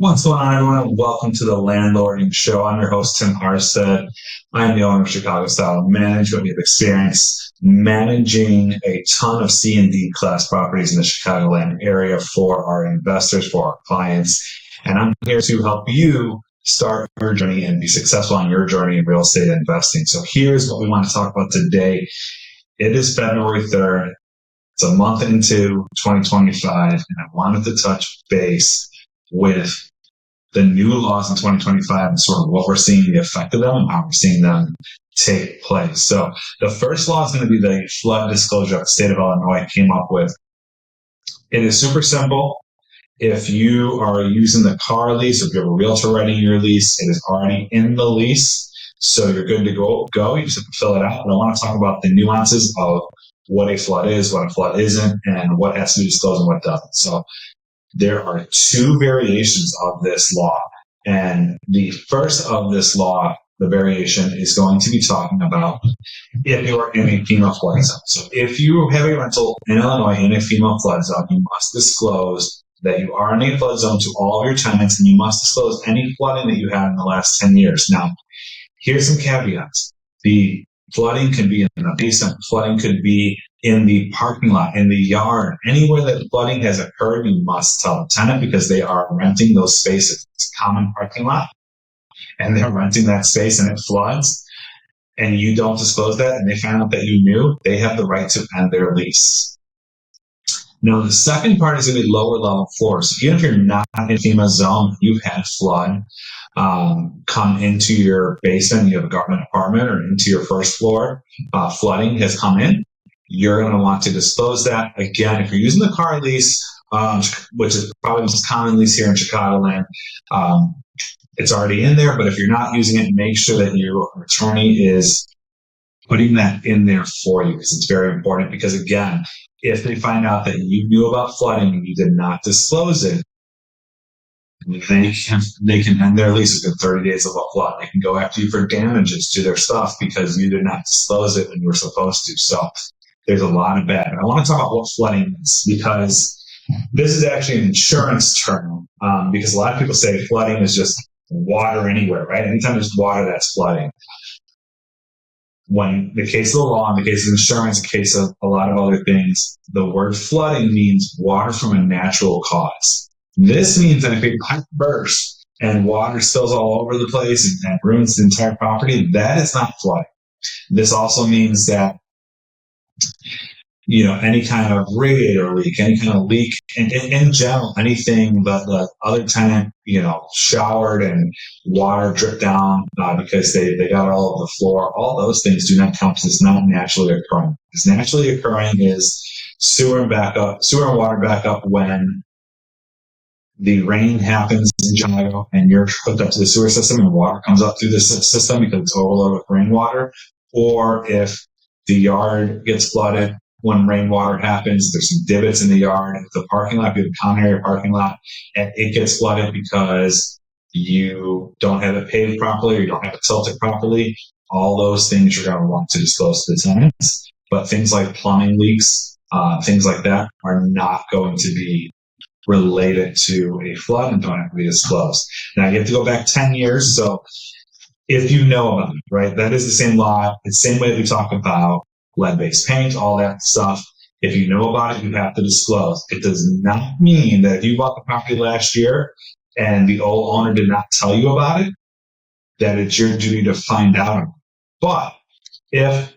What's going on, everyone? Welcome to the Landlord Show. I'm your host, Tim Harstead. I'm the owner of Chicago Style Management. We have experience managing a ton of C and D class properties in the Chicagoland area for our investors, for our clients. And I'm here to help you start your journey and be successful on your journey in real estate investing. So here's what we want to talk about today. It is February 3rd. It's a month into 2025, and I wanted to touch base with the new laws in 2025 and sort of what we're seeing the effect of them and how we're seeing them take place. So the first law is going to be the flood disclosure that the state of Illinois came up with. It is super simple. If you are using the car lease, or if you have a realtor writing your lease, it is already in the lease. So you're good to go. You just have to fill it out. But I want to talk about the nuances of what a flood is, what a flood isn't, and what has to be disclosed and what doesn't. So there are two variations of this law. And the first of this law, the variation, is going to be talking about if you are in a FEMA flood zone. So if you have a rental in Illinois in a FEMA flood zone, you must disclose that you are in a flood zone to all of your tenants, and you must disclose any flooding that you had in the last 10 years. Now, here's some caveats. The flooding can be in the basement. Flooding could be in the parking lot, in the yard. Anywhere that flooding has occurred, you must tell the tenant because they are renting those spaces. It's a common parking lot, and they're renting that space and it floods, and you don't disclose that, and they find out that you knew, they have the right to end their lease. Now, the second part is going to be lower level floors. So even if you're not in a FEMA zone, you've had flood come into your basement, you have a government apartment, or into your first floor, flooding has come in, you're going to want to disclose that. Again, if you're using the car lease, which is probably the most common lease here in Chicagoland, it's already in there. But if you're not using it, make sure that your attorney is putting that in there for you, because it's very important. Because again, if they find out that you knew about flooding and you did not disclose it, they can end their lease within 30 days of a flood. They can go after you for damages to their stuff because you did not disclose it when you were supposed to. So there's a lot of bad. And I want to talk about what flooding is, because this is actually an insurance term, because a lot of people say flooding is just water anywhere, right? Anytime there's water, that's flooding. When the case of the law, in the case of insurance, in the case of a lot of other things, the word flooding means water from a natural cause. This means that if a pipe bursts and water spills all over the place and ruins the entire property, that is not flooding. This also means that, any kind of radiator leak, any kind of leak, and in general, anything that the other tenant, showered and water dripped down because they got all over the floor, all those things do not count because it's not naturally occurring. What's naturally occurring is sewer and water backup when the rain happens in Chicago and you're hooked up to the sewer system and water comes up through the system because it's overloaded with rainwater, or if the yard gets flooded when rainwater happens, there's some divots in the yard. If the parking lot, if you have a common area parking lot, and it gets flooded because you don't have it paved properly or you don't have it tilted properly, all those things you're going to want to disclose to the tenants. But things like plumbing leaks, things like that are not going to be related to a flood and don't have to be disclosed. Now, you have to go back 10 years. So if you know about it, right, that is the same law. It's the same way we talk about lead-based paint, all that stuff. If you know about it, you have to disclose. It does not mean that if you bought the property last year and the old owner did not tell you about it, that it's your duty to find out. But if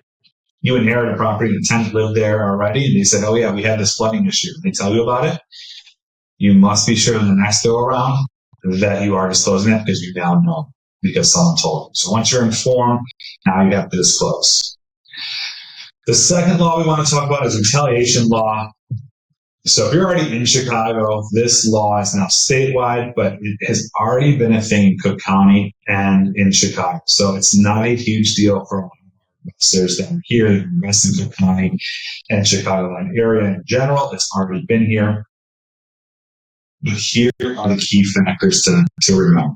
you inherit a property and the tenant lived there already and they said, oh yeah, we had this flooding issue, and they tell you about it, you must be sure in the next go around that you are disclosing it because you now know because someone told you. So once you're informed, now you have to disclose. The second law we want to talk about is retaliation law. So if you're already in Chicago, this law is now statewide, but it has already been a thing in Cook County and in Chicago. So it's not a huge deal for investors that are here that invest in Cook County and Chicagoland area in general. It's already been here. But here are the key factors to remember.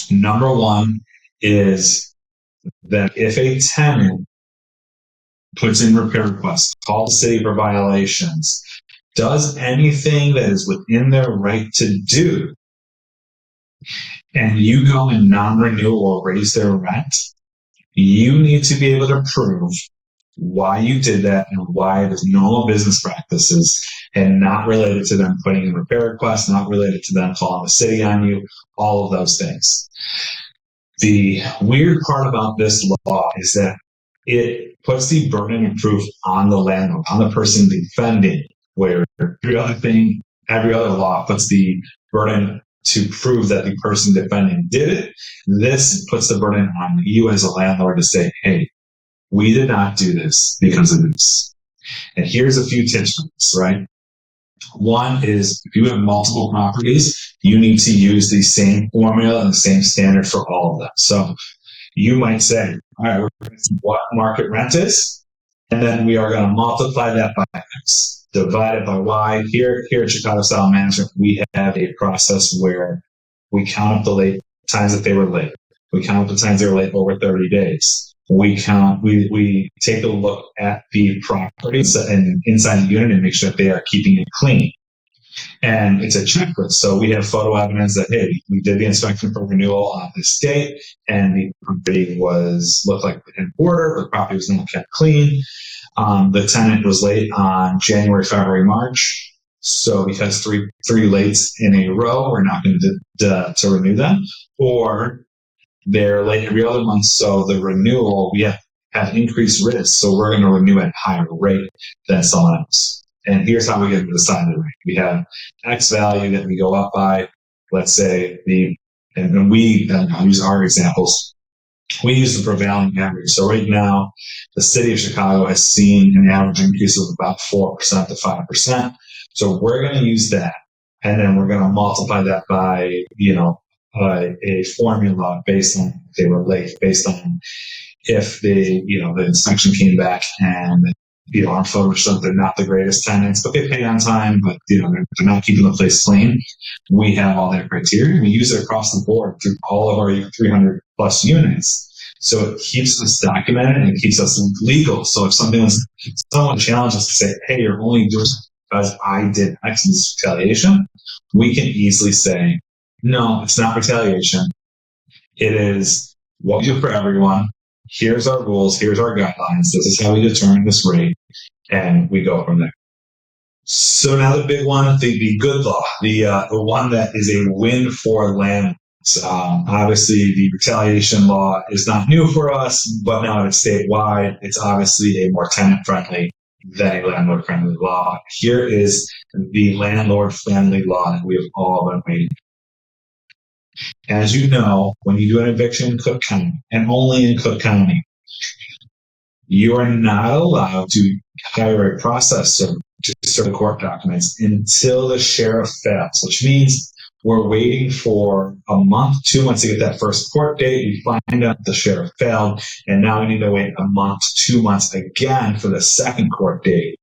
Number one is that if a tenant puts in repair requests, calls the city for violations, does anything that is within their right to do, and you go and non-renew or raise their rent, you need to be able to prove why you did that and why there's normal business practices and not related to them putting in repair requests, not related to them calling the city on you, all of those things. The weird part about this law is that it puts the burden of proof on the landlord, on the person defending, where every other law puts the burden to prove that the person defending did it. This puts the burden on you as a landlord to say, hey, we did not do this because of this. And here's a few tips for this, right? One is if you have multiple properties, you need to use the same formula and the same standard for all of them. So you might say, all right, we're going to see what market rent is, and then we are going to multiply that by X, divided by Y. Here at Chicago Style Management, we have a process where we count up the late times that they were late. We count up the times they were late over 30 days. We take a look at the properties and inside the unit and make sure that they are keeping it clean. And it's a checklist. So we have photo evidence that, hey, we did the inspection for renewal on this date, and the property looked like in order, the property was not kept clean. The tenant was late on January, February, March. So because three lates in a row, we're not going to renew them. Or they're late every other month, so the renewal, we have increased risk, so we're going to renew at a higher rate than someone else. And here's how we get to decide the rate. We have X value that we go up by, let's say, and we use our examples. We use the prevailing average. So right now, the city of Chicago has seen an average increase of about 4% to 5%. So we're going to use that, and then we're going to multiply that by, a formula based on if they were late, based on if the inspection came back and our photos show they're not the greatest tenants, but they pay on time, but they're not keeping the place clean. We have all that criteria. We use it across the board through all of our 300 plus units. So it keeps us documented and it keeps us legal. So if someone challenges us to say, hey, you're only doing this because I did X in this retaliation, we can easily say, no, it's not retaliation. It is what we do for everyone. Here's our rules. Here's our guidelines. This is how we determine this rate. And we go from there. So now the big one, the good law, the one that is a win for landlords. Obviously, the retaliation law is not new for us, but now it's statewide. It's obviously a more tenant-friendly than a landlord-friendly law. Here is the landlord-friendly law that we have all been waiting for. As you know, when you do an eviction in Cook County, and only in Cook County, you are not allowed to hire a processor to serve the court documents until the sheriff fails, which means we're waiting for a month, 2 months to get that first court date. We find out the sheriff failed, and now we need to wait a month, 2 months again for the second court date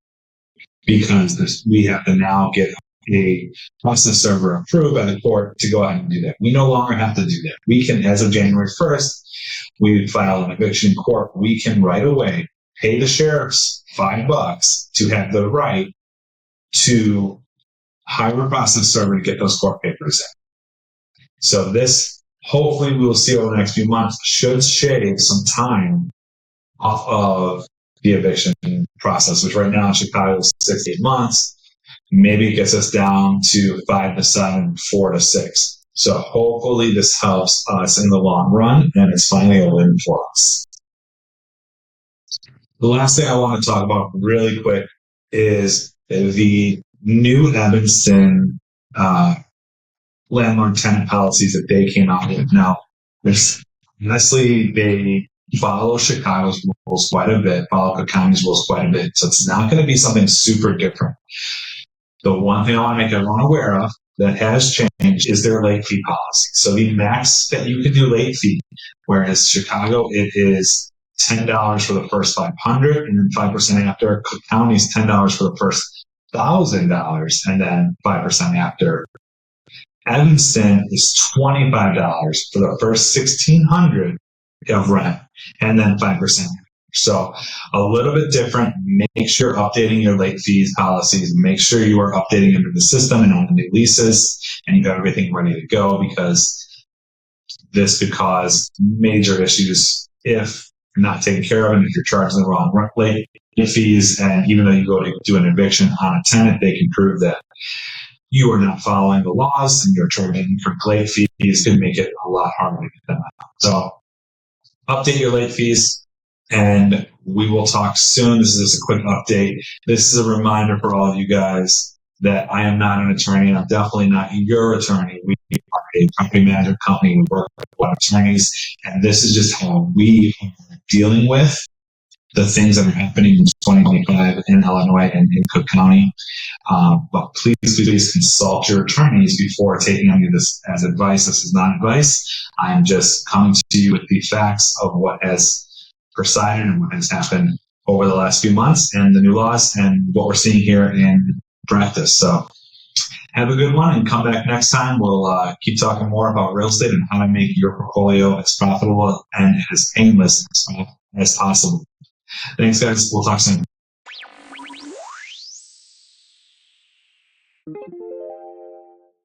because we have to now get a process server approved by the court to go ahead and do that. We no longer have to do that. We can, as of January 1st, we file an eviction in court. We can right away pay the sheriffs $5 to have the right to hire a process server to get those court papers in. So this, hopefully we will see over the next few months, should shave some time off of the eviction process, which right now in Chicago is 6 to 8 months. Maybe it gets us down to 5 to 7, 4 to 6. So hopefully this helps us in the long run, and it's finally a win for us. The last thing I want to talk about really quick is the new Evanston landlord-tenant policies that they came out with. Now, honestly, they follow Chicago's rules quite a bit, follow Cook County's rules quite a bit, so it's not going to be something super different. The one thing I want to make everyone aware of that has changed is their late fee policy. So the max that you can do late fee, whereas Chicago, it is $10 for the first 500 and then 5% after. Cook County is $10 for the first $1,000 and then 5% after. Evanston is $25 for the first $1,600 of rent and then 5%. So a little bit different. Make sure you're updating your late fees policies. Make sure you are updating into the system and on the new leases. and you have everything ready to go, because this could cause major issues if not taken care of, and if you're charging the wrong late fees. And even though you go to do an eviction on a tenant, they can prove that you are not following the laws and you're charging for late fees. Could make it a lot harder to get them out. So update your late fees, and we will talk soon. This is just a quick update. This is a reminder for all of you guys that I am not an attorney, and I'm definitely not your attorney. We are a property management company. We work with a lot of attorneys, and this is just how we are dealing with the things that are happening in 2025 in Illinois and in Cook County. But please consult your attorneys before taking any of this as advice. This is not advice. I'm just coming to you with the facts of what has presided and what has happened over the last few months, and the new laws, and what we're seeing here in practice. So have a good one, and come back next time. We'll keep talking more about real estate and how to make your portfolio as profitable and as painless as possible. Thanks, guys. We'll talk soon.